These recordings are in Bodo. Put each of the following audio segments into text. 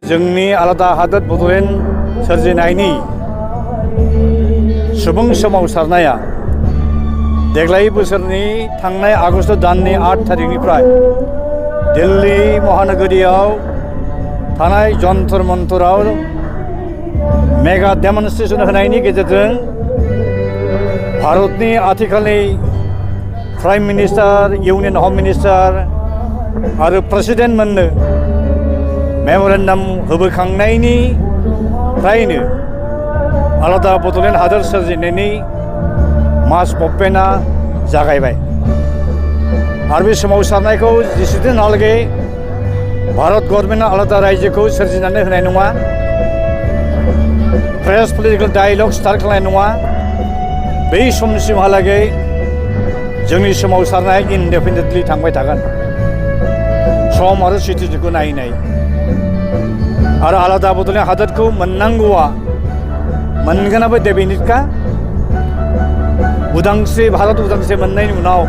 जोंनि आलादा हादोर बड'लेण्ड सोरजिनायनि सुबुं सोमावसारनाया देग्लाय बोसोरनि थांनाय आगष्ट दाननि 8 थारिखनिफ्राय दिल्ली महानगरीयाव थानाय जन्तर मन्तराव मेगा डेमनस्ट्रेशन होनायनि गेजेरजों भारतनि आथिखालनि प्राइम मिनिस्टार यूनियन होम मिनिस्टार आरो प्रेसिडेन्ट मोननो मेमोरेन्डाम होबोखांनायनि फ्रायनो आलादा बड'लेण्ड हादोर सोरजिनायनि मास मुभमेन्टआ जागायबाय आरो बे सोमावसारनायखौ जेसेदिनहालागै भारत गभर्नमेन्टआ आलादा रायजोखौ सोरजिनानै होनाय नङा, फ्रेश पलिटिकल डायलग स्टार्ट खालामनाय नङा, बै समसिमहालागै जोंनि सोमावसारनाया इनडेफिनिटलि थांबाय थागोन। सम आरो सिटुएसनखौ नायै नायै आरो आलादा बड'लेण्ड हादोरखौ मोननांगौआ मोनगोनाबो डेफिनिटखा। भारत उदांस्रि मोननायनि उनाव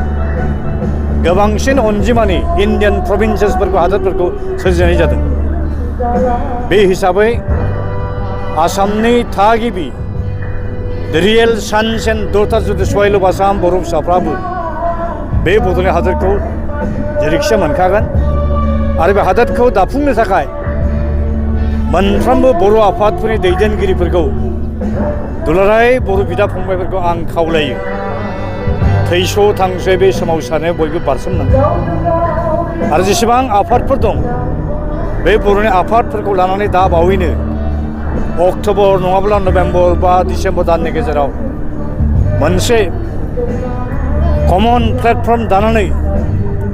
गोबांसिन अनजिमानि इन्डियान प्रभिन्सेसफोरखौ हादोरफोरखौ सोरजिनाय जादों। बे हिसाबै आसामनि थागिबि रियेल सान्स एन्ड डटार्स अफ द सइल अफ आसाम बर' फिसाफ्राबो बे बड'लेण्ड हादोरखौ जेरैखिजाया मोनखागोन आरो बे हादोरखौ दाफुंनो थाखाय मोनफ्रोमबो बर' आफादफोरनि दैदेनगिरिफोरखौ दुलाराय बर' बिदा फंबायफोरखौ आं खावलायो, थैस' थांस'यै बे सोमावसारनायाव बयबो बारसोमनांगौ आरो जेसेबां आफादफोर दं बे बर'नि आफादफोरखौ लानानै दा बावैनो अक्ट'बर नङाब्ला नभेम्बर बा डिसेम्बर दाननि गेजेराव मोनसे कमन प्लेटफर्म दानानै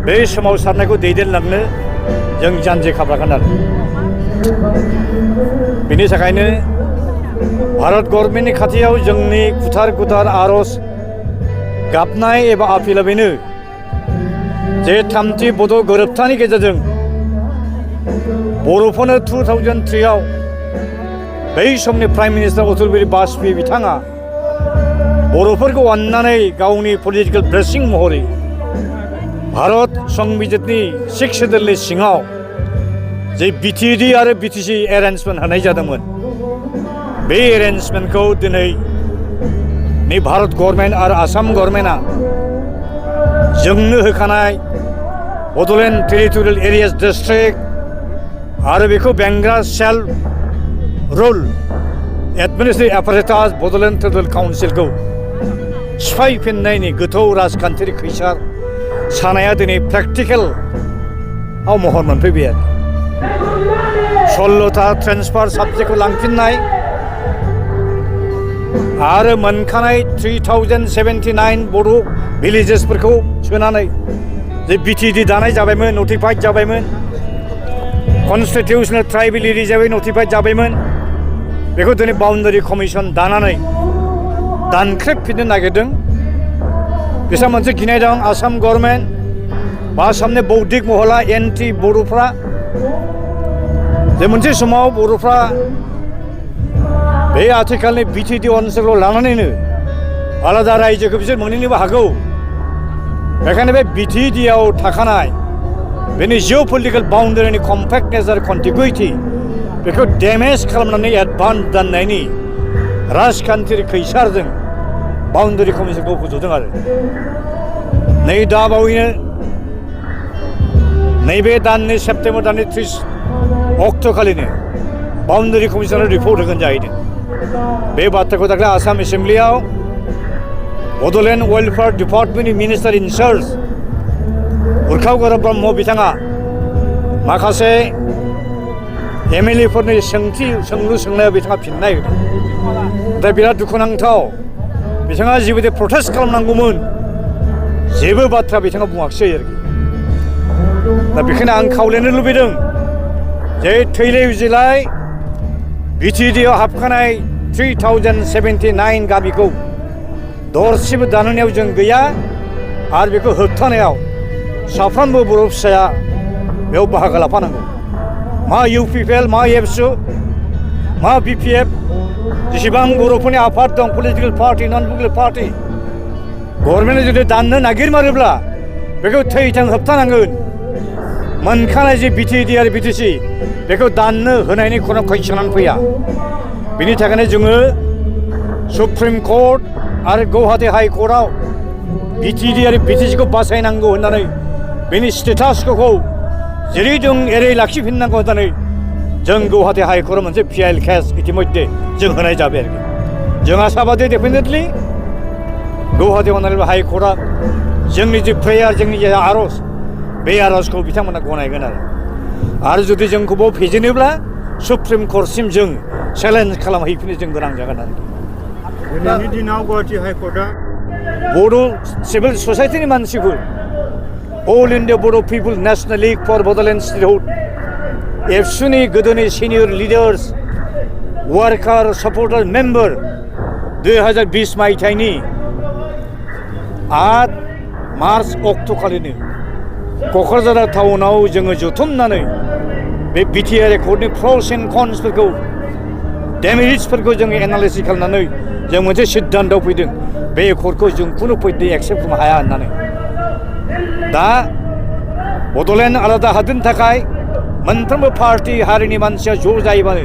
बे सोमावसारनायखौ दैदेनलांनो जों जानजि खाफ्रागोन आरो बेनि थाखायनो भारत गभर्नमेन्टनि खाथियाव जोंनि कुथार आर'ज गाबनाय एबा आपिला बेनो जे 3थि बड' गोरोबथानि गेजेरजों बर'फोरनो 2003 आव बै समनि प्राइम मिनिस्टार अटल बिहारी वाजपेयी बिथाङा बर'फोरखौ अननानै गावनि पलिटिकेल ब्लेसिं महरै भारत संबिजितनि 6 शेड्युलनि सिङाव जे बिटिएडि आरो बिटिसि एरेन्जमेन्ट होनाय जादोंमोन, बे एरेन्जमेन्टखौ दिनै नै भारत गभर्नमेन्ट आरो आसाम गभर्नमेन्टआ जोंनो होखानाय बड'लेण्ड टेरिटरियेल एरियास डिस्ट्रिक्ट आरो बेखौ बेंग्रा self rule administrative apparatus Bodoland territorial काउन्सिलखौ सिफायफिननायनि गोथौ राजखान्थियारि खैसार सानाया दिनै प्रेक्टिकेलआव महर मोनफैबाय आरो 16था ट्रेन्सफार साबजेक्टखौ लांफिननाय आरो मोनखानाय 3079 बर' भिलेजेसफोरखौ सोनानै जे बिटिएडि दानाय जाबायमोन, नटिफाइड जाबायमोन, कनस्टिटिउसनेल ट्राइबेल एरिया हिसाबै नटिफाइड जाबायमोन, बेखौ दिनै बाउन्डारि कमिसन दानानै दानख्रेबफिननो नागिरदों। बिसोर मोनसे गिनाय दं आसाम गभर्नमेन्ट बा आसामनि बौद्धिक महला एन्टि बर'फ्रा जे मोनसे समाव बर'फ्रा बे आथिखालनि बिटिएडि ओनसोलखौ लानानैनो आलादा रायजोखौ बिसोर मोनहैनोबो हागौ। बेखायनो बे बिटिएडिआव थाखानाय बेनि जिअ'पलिटिकेल बाउन्डारिनि कम्पेक्टनेस आरो कन्टिगुइटि बेखौ डेमेज खालामनानै एडभान्स दाननायनि राजखान्थियारि खैसारजों बाउन्डारि कमिसनखौ फोज'दों आरो नै दा बावैनो नैबे दाननि सेप्तेम्बर दाननि 30 अक्ट'खालिनो बाउन्डारि कमिसनार रिपर्ट होगोन जाहैदों। बे बाथ्राखौ दाख्लै आसाम एसेम्ब्लियाव बड'लेण्ड वेलफेयार डिपार्टमेन्टनि मिनिस्टार इनचार्ज उर्खाव गौरब ब्रह्म बिथाङा माखासे एमएलएफोरनि सोंलु सोंनायाव बिथाङा फिननाय होदों। दा बिराद दुखुनांथाव, बिथाङा जिबायदि प्रटेस्ट खालामनांगौमोन जेबो बाथ्रा बिथाङा बुङाखिसै आरोखि। दा बेखायनो आं खावलायनो लुबैदों जे थैले उजिलाय बिटिएडिआव हाबखानाय 3079 गामिखौ दरसेबो दानहोनायाव जों गैया आरो बेखौ होबथानायाव साफ्रोमबो बर' फिसाया बेयाव बाहागो लाफानांगौ। मा इउपिपिएल, मा एबसु, मा बिपिएफ, जेसेबां बर'फोरनि आफाद दं, पलिटिकेल पार्टि, नन पलिटिकेल पार्टि, गभर्नमेन्टआ जुदि दाननो नागिरमारोब्ला बेखौ थैथों होबथानांगोन। मोनखानाय जे बिटिएडि आरो बिटिसि बेखौ दाननो होनायनि खुनु कुइसनानो फैया बिनि थाखायनो जोङो सुप्रिम कर्ट आरो गुवाहाटी हाइ कर्टआव बिटिएडि आरो बिटिसिखौ बासायनांगौ होननानै बेनि स्टेटासखौ जेरै दं एरै लाखिफिननांगौ होननानै जों गुवाहाटी हाइ कर्टआव मोनसे पिएल केस इतिमध्ये जों होनाय जाबाय आरोखि जों आसाबादि डेफिनेटलि गुवाहाटी अनारेबल हाइ कर्टआ जोंनि जे प्रेयार जोंनि जे आर'ज बे आर'जखौ बिथांमोना गनायगोन आरो जुदि जोंखौ बाव फेजेनोब्ला सुप्रिम कर्टसिम जों चेलेन्ज खालामहैफिनो जों गोनां जागोन आरोखि दिनैनि दिनाव गुवाहाटी हाइ कर्टआ बड' सिभिल ससाइटिनि मानसिफोर all India Bodo' people national league for Bodoland statehood एबसुनि गोदोनि senior leaders worker supporter member 2020 मायथाइनि 8 मार्च अक्ट'खालिनो क'क्राझार टाउनाव जोङो जथुमनानै बे बिटिआर कर्टनि प्रस एन्ड कन्सफोरखौ डेमेरिट्सफोरखौ जोङो एनालाइसिस खालामनानै जों मोनसे सिद्धान्तआव फैदों बे कर्टखौ जों खुनु पद्धति एक्सेप्ट खालामनो हाया होननानै दा बड'लेण्ड आलादा हादोरनि थाखाय मोनफ्रोमबो पार्टि हारिनि मानसिया ज' जायोबानो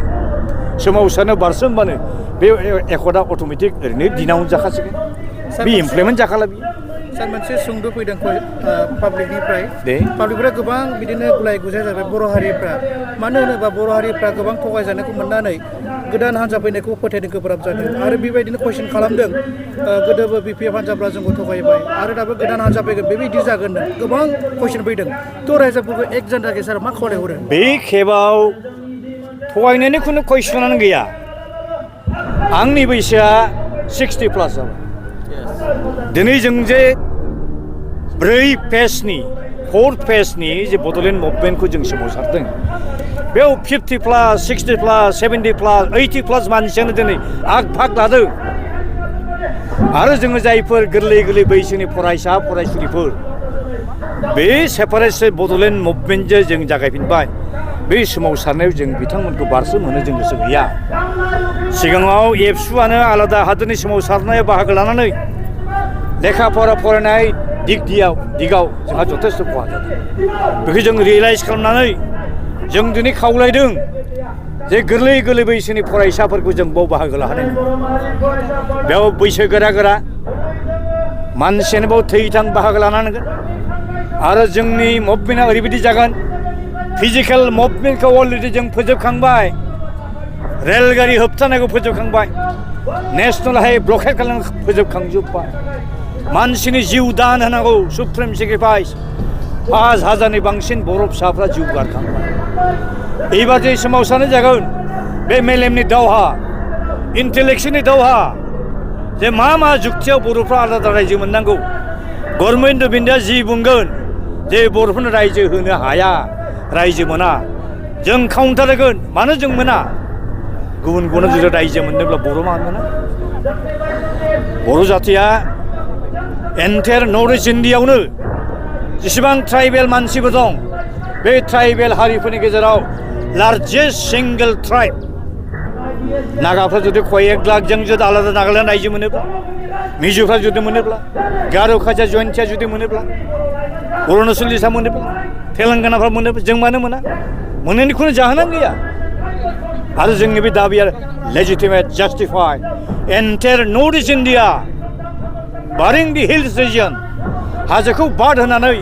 सोमावसारनो बारसोमबानो बे एकर्डआ अट'मेटिक ओरैनो दिनावनो जाखासिगोन बे इमप्लिमेन्ट जाखाला बियो सार मोनसे सुंद' फैदों पाब्लिकनिफ्राय पाब्लिकफ्रा गोबां बिदिनो गुलाय गुजाय जाबाय बर' हारिफ्रा मानो होनोबा बर' हारिफ्रा गोबां थगायजानायखौ मोननानै गोदान हान्जा फैनायखौ फोथायनो गोब्राब जादों आरो बेबायदिनो कुइसन खालामदों गोदोबो बिपिएफ हान्जाफ्रा जोंखौ थगायबाय आरो दाबो गोदान हान्जा फैगोन बेबायदि जागोन गोबां कुइसन फैदों थ' रायजोफोरखौ एक जान्थाखै सार मा खावलायहरो बे खेबाव थगायनायनि खुनु कुइसनानो गैया आंनि बैसोआ 60+ जाबाय दिनै जों जे 4 पेजनि जे बड'लेण्ड मुभमेन्टखौ जों सोमावसारदों बेयाव 50+, 60+, 70+, 80+ मानसियानो दिनै आग भाग लादों आरो जोङो जायफोर गोरलै बैसोनि फरायसा फरायसुलिफोर बे सेपारेट बड'लेण्ड मुभमेन्टजों जों जागायफिनबाय बे सोमावसारनायाव जों बिथांमोनखौ बारसोमहोनो जों गोसो गैया सिगाङाव एबसुआनो आलादा हादोरनि सोमावसारनायाव बाहागो लानानै लेखा फरा फरायनाय दिगाव जोंहा जथेस्थ' खहा जादों बेखौ जों रियेलाइज खालामनानै जों दिनै खावलायदों जे गोरलै बैसोनि फरायसाफोरखौ जों बाव बाहागो लाहोनाय बेयाव बैसो गोरा मानसियानो बाव थैथां बाहागो लानांगोन आरो जोंनि मुभमेन्टआ ओरैबायदि जागोन फिजिकेल मुभमेन्टखौ अलरेडि जों फोजोबखांबाय रेलगारि होबथानायखौ फोजोबखांबाय नेशनेल हाइवे ब्लकेट खालामनायखौ फोजोबखांजोब्बाय मानसिनि जिउ दान होनांगौ सुप्रिम सेक्रिफाइस 5000नि बांसिन बर' फिसाफ्रा जिउ गारखांबाय एबार जे सोमावसारनाय जागोन बे मेलेमनि दावहा इन्टेलेक्टनि दावहा जे मा जुक्तियाव बर'फ्रा आलादा रायजो मोननांगौ गभर्नमेन्ट अफ इन्डिया जि बुंगोन जे बर'फोरनो रायजो होनो हाया रायजो मोना जों काउन्टार होगोन मानो जों मोना गुबुन जुदि रायजो मोननोब्ला बर' मानो मोना बर' जातिया एन्टायर नर्थ इस्ट इण्डियायावनो जेसेबां ट्राइबेल मानसिफोर दं बे ट्राइबेल हारिफोरनि गेजेराव लार्जेस्ट सिंगल ट्राइब नागाफ्रा जुदि 1 लाखजों जुदि आलादा नागालेण्ड रायजो मोनोब्ला मिज'फ्रा जुदि मोनोब्ला गार' खासिया जयन्तिया जुदि मोनोब्ला अरुणाचलिसा मोनोब्ला तेलेंगानाफ्रा मोनोब्ला जों मानो मोना मोननायनि खुनु जाहोनानो गैया आरो जोंनि बे दाबिया legitimate justified entire north east India बारिं दि हिल्स रिजन हाजोखौ बाद होनानै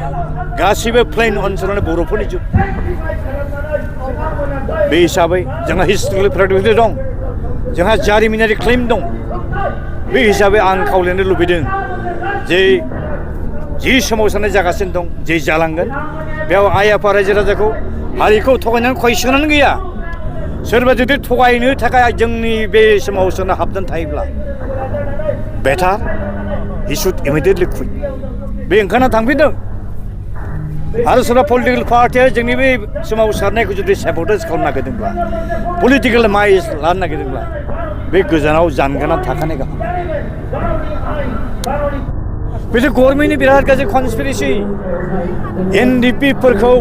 गासिबो प्लेन ओनसोलावनो बर'फोरनि जुग बे हिसाबै जोंहा हिस्ट'रिकेल प्रेडिक्ट दं जोंहा जारिमिनारि क्लेम दं बे हिसाबै आं खावलायनो लुबैदों जे जि सोमावसारनाय जागासिनो दं जे जालांगोन बेयाव आइ आफा रायजो राजाखौ हारिखौ थगायनानै कुइसनानो गैया सोरबा जुदि थगायनो थाखाय जोंनि बे सोमावसारनाय हाबनानै थायोब्ला बेटार he should immediately quit बे ओंखारना थांफिनदों आरो सोरबा पलिटिकेल पार्टिया जोंनि बे सोमावसारनायखौ जुदि सेबटेज खालामनो नागिरदोंब्ला पलिटिकेल माइस लानो नागिरदोंब्ला बे गोजानाव जानगारना थाखानाय गाहाम बेथ' गभर्नमेन्टनि बिराद गाज्रि कनस्पिरेसि एनडिपिफोरखौ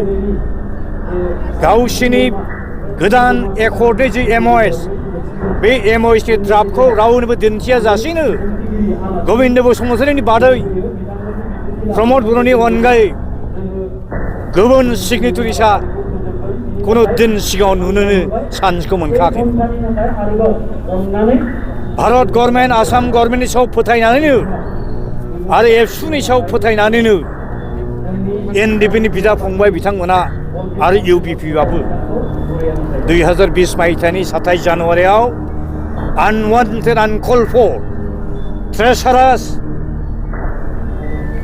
गावसिनि गोदान एकर्डनि जि एमअएस बे एमअएसनि ड्राफ्टखौ रावनोबो दिन्थिया जासेनो गबिन्द बसुमतारीनि बादै प्रमद बर'नि अनगायै गुबुन सिगनेटरिसा कुनु दिन सिगाङाव नुनोनो चान्सखौ मोनखायाखै भारत गभर्नमेन्ट आसाम गभर्नमेन्टनि सायाव फोथायनानैनो आरो एबसुनि सायाव फोथायनानैनो एनडिपिनि बिदा फंबाय बिथांमोना आरो इउपिपिआबो 2020 मायथाइनि 27 जानुवारियाव आनवान्टेड आनकल्ड फर ट्रेसारास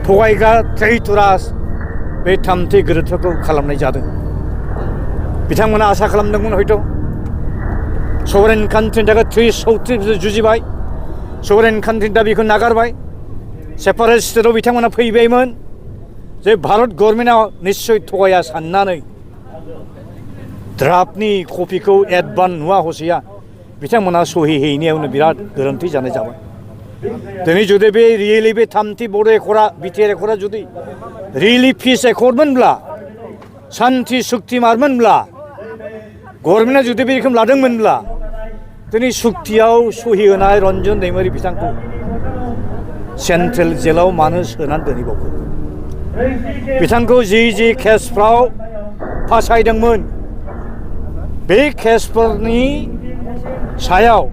थगायग्रा ट्रेइटरास बे थामथि गोरोन्थिफोरखौ खालामनाय जादों बिथांमोना आसा खालामदोंमोन हयथ' सभरेन कान्ट्रिनि थाखाय 3 जुजिबाय सभरेन कान्ट्रिनि दाबिखौ नागारबाय सेपारेट स्टेटआव बिथांमोना फैबायमोन जे भारत गभर्नमेन्टआ निश्चय थगाया साननानै ड्राफ्टनि कपिखौ एडभान्स नुवा हसिया बिथांमोना सहि हैनायावनो बिराद गोरोन्थि जानाय जाबाय दिनै जुदि बे रियेलि बे थामथि बर्ड एकर्डआ बिटिआर एकर्डआ जुदि रियेलि पिस एकर्डमोनब्ला शान्ति सुक्ति मारमोनब्ला गभर्नमेन्टआ जुदि बे रोखोम लादोंमोनब्ला दिनै सुक्तियाव सहि होनाय रन्जन दैमारि बिथांखौ सेन्ट्रेल जेलाव मानो सोनानै दोनहैबावखो बिथांखौ जि केसफ्राव फासायदोंमोन बे केसफोरनि सायाव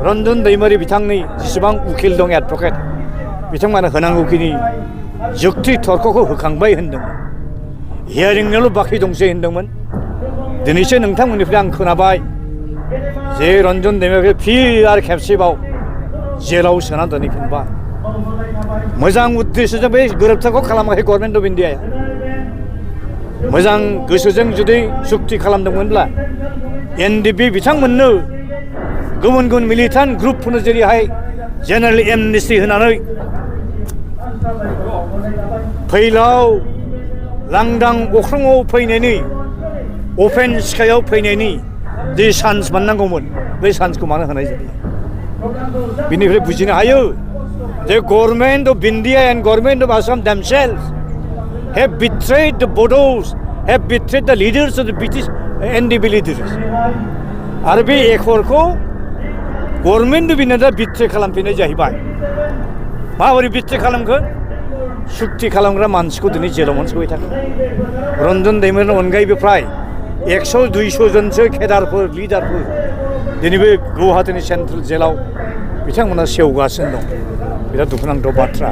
रन्जन दैमारि बिथांनि जेसेबां उकिल दं एडभकेट बिथांमोना होनांगौखिनि जुक्ति तर्कखौ होखांबाय होनदोंमोन हियारिंनिल' बाखि दंसै होनदोंमोन दिनैसो नोंथांमोननिफ्राय आं खोनाबाय जे रन्जन दैमारिखौ फिन आरो खेबसेबाव जेलाव सोना दोनहैफिनबाय मोजां उद्देश्यजों बे गोरोबथाखौ खालामाखै गभर्नमेन्ट अफ इन्डियाया मोजां गोसोजों जुदि सुक्ति खालामदोंमोनब्ला एनडिपि बिथांमोननो गुबुन गुबुन मिलिटेन्ट ग्रुपफोरनो जेरैहाय जेनेरेल एमनेस्टि होनानै फैलाव लांदां अख्राङाव फैनायनि अपेन स्काइआव फैनायनि जे चान्स मोननांगौमोन बे चान्सखौ मानो होनाय जायो बिनिफ्राय बुजिनो हायो जे government of India and government of Assam themselves have betrayed the Bodos, have betrayed the leaders of the British NDP leaders. आरो बे एकर्डखौ गभर्नमेन्ट अफ इन्डिया बिट्रे खालामफिननाय जाहैबाय माबोरै बिट्रे खालामखो सुक्ति खालामग्रा मानसिखौ दिनै जेलाव मोनसोबाय थागोन रन्जन दैमारिनि अनगायैबो फ्राय 100-200 जनसो केडारफोर लिडारफोर दिनै बे गुवाहाटीनि सेन्ट्रेल जेलाव बिथांमोना सेवगासिनो दं बिराद दुखुनांथाव बाथ्रा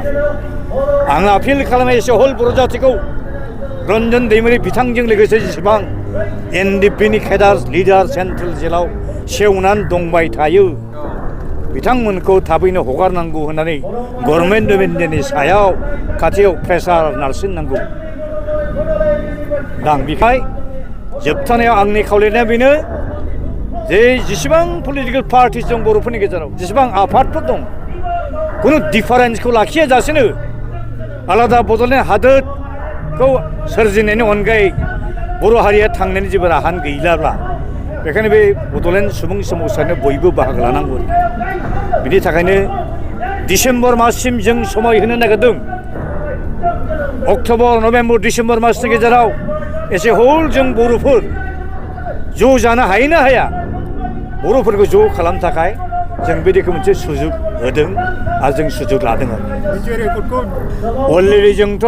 आं आपिल खालामो एसे हल बर' जातिखौ रन्जन दैमारि बिथांजों लोगोसे जेसेबां एनडिपिनि केडार लिडार सेन्ट्रेल जेलाव सेवनानै दंबाय थायो बिथांमोनखौ थाबैनो हगारनांगौ होननानै गभर्नमेन्ट अफ इन्डियानि सायाव खाथियाव प्रेसार नारसिननांगौ दा आं बेखाय जोबथानायाव आंनि खावलायनाया बेनो जे जेसेबां पलिटिकेल पार्टिस दं बर'फोरनि गेजेराव जेसेबां आफादफोर दं खुनु डिफारेन्सखौ लाखियाजासेनो आलादा बड'लेण्ड हादोरखौ सोरजिनायनि अनगायै बर' हारिया थांनायनि जेबो राहायानो गैलाब्ला बेखायनो बे बड'लेण्ड सुबुं सोमावसारनायाव बयबो बाहागो लानांगौ बिनि थाखायनो डिसेम्बर माससिम जों समय होनो नागिरदों अक्ट'बर नभेम्बर डिसेम्बर मासनि गेजेराव एसे हल जों बर'फोर ज' जानो हायो ना हाया बर'फोरखौ ज' खालामनो थाखाय जों बिदिखौ मोनसे सुजुग होदों आरो जों सुजुग लादों अलरेडि जोंथ'